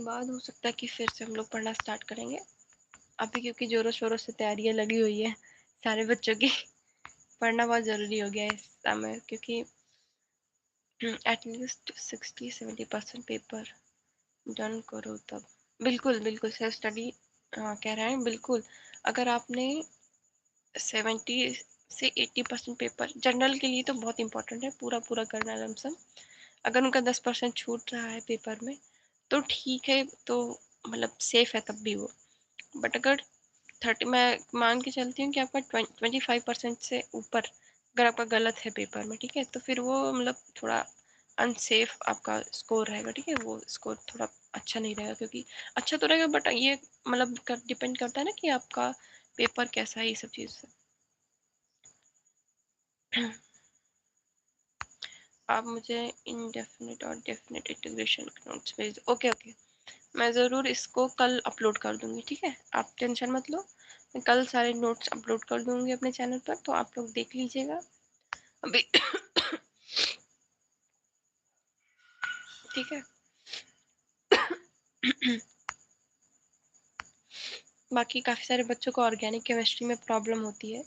बाद हो सकता है कि फिर से हम लोग पढ़ना स्टार्ट करेंगे। अभी क्योंकि ज़ोरों शोरों से तैयारियाँ लगी हुई है सारे बच्चों की। पढ़ना बहुत ज़रूरी हो गया है इस समय, क्योंकि एटलीस्ट 60-70% पेपर डन करो तब। बिल्कुल बिल्कुल सेल्फ स्टडी कह रहे हैं। बिल्कुल अगर आपने 70 से 80% पेपर जनरल के लिए तो बहुत इंपॉर्टेंट है, पूरा पूरा करना लमसम। अगर उनका 10% छूट रहा है पेपर में तो ठीक है, तो मतलब सेफ है तब भी वो। बट अगर 30, मैं मान के चलती हूँ कि आपका 25% से ऊपर अगर आपका गलत है पेपर में, ठीक है, तो फिर वो मतलब थोड़ा अनसेफ आपका स्कोर रहेगा। ठीक है, वो स्कोर थोड़ा अच्छा नहीं रहेगा, क्योंकि अच्छा तो रहेगा बट ये मतलब डिपेंड करता है ना कि आपका पेपर कैसा है, ये सब चीज़ से। आप मुझे इनडेफिनेट और डेफिनेट इंटीग्रेशन नोट्स भेज। ओके ओके, मैं ज़रूर इसको कल अपलोड कर दूँगी। ठीक है, आप टेंशन मत लो, मैं कल सारे नोट्स अपलोड कर दूँगी अपने चैनल पर, तो आप लोग देख लीजिएगा अभी। ठीक है। बाकी काफ़ी सारे बच्चों को ऑर्गेनिक केमिस्ट्री में प्रॉब्लम होती है,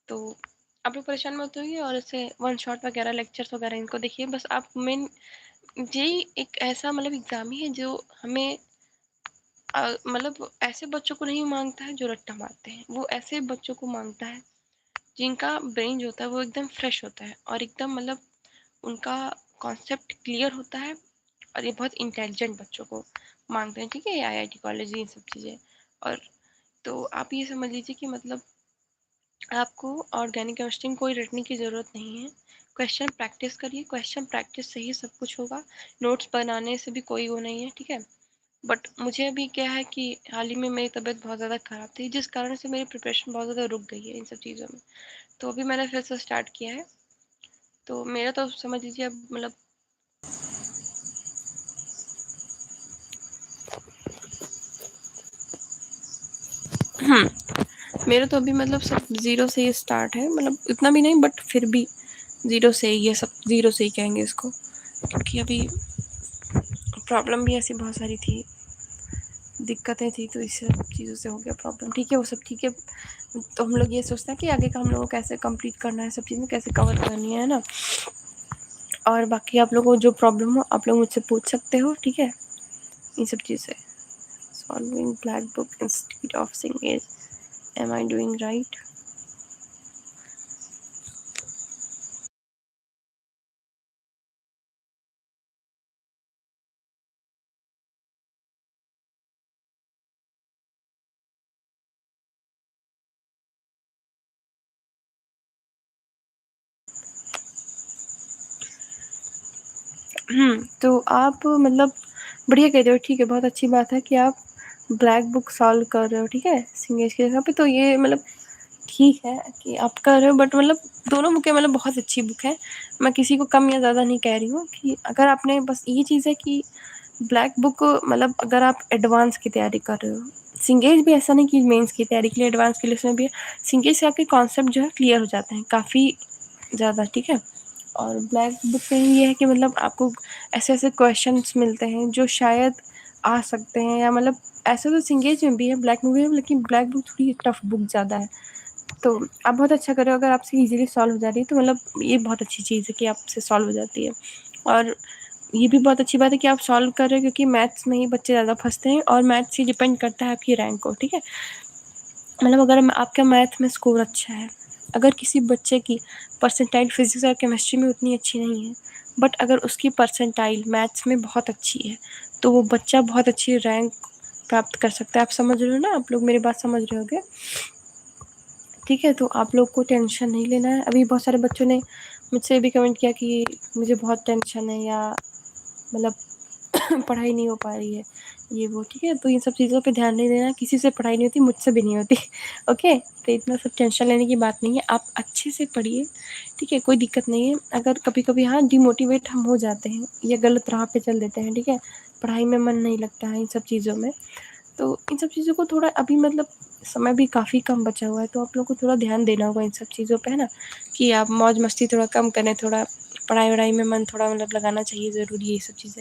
तो आप लोग परेशान मत होइए। और ऐसे वन शॉट वगैरह लेक्चर्स वगैरह इनको देखिए बस आप। मेन यही एक ऐसा मतलब एग्ज़ाम ही है जो हमें मतलब ऐसे बच्चों को नहीं मांगता है जो रट्टा मारते हैं, वो ऐसे बच्चों को मांगता है जिनका ब्रेन जो होता है वो एकदम फ्रेश होता है और एकदम मतलब उनका कॉन्सेप्ट क्लियर होता है, और ये बहुत इंटेलिजेंट बच्चों को मांगते हैं। ठीक है, आईआईटी कॉलेज ये सब चीज़ें। और तो आप ये समझ लीजिए कि मतलब आपको ऑर्गेनिक केमिस्ट्री में कोई रटने की ज़रूरत नहीं है। क्वेश्चन प्रैक्टिस करिए, क्वेश्चन प्रैक्टिस से ही सब कुछ होगा, नोट्स बनाने से भी कोई वो नहीं है। ठीक है, बट मुझे अभी क्या है कि हाल ही में मेरी तबीयत बहुत ज़्यादा ख़राब थी, जिस कारण से मेरी प्रिपरेशन बहुत ज़्यादा रुक गई है इन सब चीज़ों में। तो अभी मैंने फिर से स्टार्ट किया है, तो मेरा तो समझ लीजिए अब मतलब मेरा तो अभी मतलब सब ज़ीरो से ही स्टार्ट है, मतलब इतना भी नहीं बट फिर भी ज़ीरो से ही, ये सब ज़ीरो से ही कहेंगे इसको, क्योंकि अभी प्रॉब्लम भी ऐसी बहुत सारी थी, दिक्कतें थी, तो इस सब चीज़ों से हो गया प्रॉब्लम। ठीक है, वो सब ठीक है। तो हम लोग ये सोचते हैं कि आगे का हम लोगों को कैसे कंप्लीट करना है, सब चीज़ें कैसे कवर करनी है ना। और बाकी आप लोगों को जो प्रॉब्लम हो आप लोग मुझसे पूछ सकते हो। ठीक है, इन सब चीज़ें। Solving black book institute of सिंगेज, एम आई डूइंग राइट? तो आप मतलब बढ़िया कह रहे हो। ठीक है, बहुत अच्छी बात है कि आप ब्लैक बुक सॉल्व कर रहे हो। ठीक है, सिंगेज की जगह पे, तो ये मतलब ठीक है कि आप कर रहे हो, बट मतलब दोनों बुकें मतलब बहुत अच्छी बुक है। मैं किसी को कम या ज़्यादा नहीं कह रही हूँ, कि अगर आपने बस ये चीज़ है कि ब्लैक बुक मतलब अगर आप एडवांस की तैयारी कर रहे हो, सिंगेज भी ऐसा नहीं कि मेंस की तैयारी के लिए एडवांस के लिए, उसमें भी है। सिंगेज से आपके कॉन्सेप्ट जो है क्लियर हो जाते हैं काफ़ी ज़्यादा। ठीक है, और ब्लैक बुक में ये है कि मतलब आपको ऐसे ऐसे क्वेश्चंस मिलते हैं जो शायद आ सकते हैं, या मतलब ऐसे तो सिंगेज में भी है, ब्लैक में भी है, लेकिन ब्लैक बुक थोड़ी टफ बुक ज़्यादा है। तो आप बहुत अच्छा कर रहे हो, अगर आपसे इजीली सॉल्व हो जा रही है तो मतलब ये बहुत अच्छी चीज़ है कि आपसे सॉल्व हो जाती है। और ये भी बहुत अच्छी बात है कि आप सॉल्व कर रहे हो, क्योंकि मैथ्स में ही बच्चे ज़्यादा फंसते हैं और मैथ्स ही डिपेंड करता है आपकी रैंक को। ठीक है, मतलब अगर आपका मैथ में स्कोर अच्छा है, अगर किसी बच्चे की परसेंटाइल फिजिक्स और केमिस्ट्री में उतनी अच्छी नहीं है, बट अगर उसकी परसेंटाइल मैथ्स में बहुत अच्छी है, तो वो बच्चा बहुत अच्छी रैंक प्राप्त कर सकता है। आप समझ रहे हो ना, आप लोग मेरी बात समझ रहे होगे? ठीक है, तो आप लोग को टेंशन नहीं लेना है। अभी बहुत सारे बच्चों ने मुझसे भी कमेंट किया कि मुझे बहुत टेंशन है, या मतलब पढ़ाई नहीं हो पा रही है, ये वो। ठीक है, तो इन सब चीज़ों पे ध्यान नहीं देना, किसी से पढ़ाई नहीं होती, मुझसे भी नहीं होती। ओके, तो इतना सब टेंशन लेने की बात नहीं है, आप अच्छे से पढ़िए। ठीक है, कोई दिक्कत नहीं है। अगर कभी कभी हाँ डिमोटिवेट हम हो जाते हैं या गलत राह पे चल देते हैं, ठीक है, पढ़ाई में मन नहीं लगता है इन सब चीज़ों में, तो इन सब चीज़ों को थोड़ा अभी मतलब समय भी काफ़ी कम बचा हुआ है, तो आप लोग को थोड़ा ध्यान देना होगा इन सब चीज़ों पे, है ना, कि आप मौज मस्ती थोड़ा कम करें, थोड़ा पढ़ाई वढ़ाई में मन थोड़ा मतलब लगाना चाहिए, ज़रूरी है ये सब चीज़ें।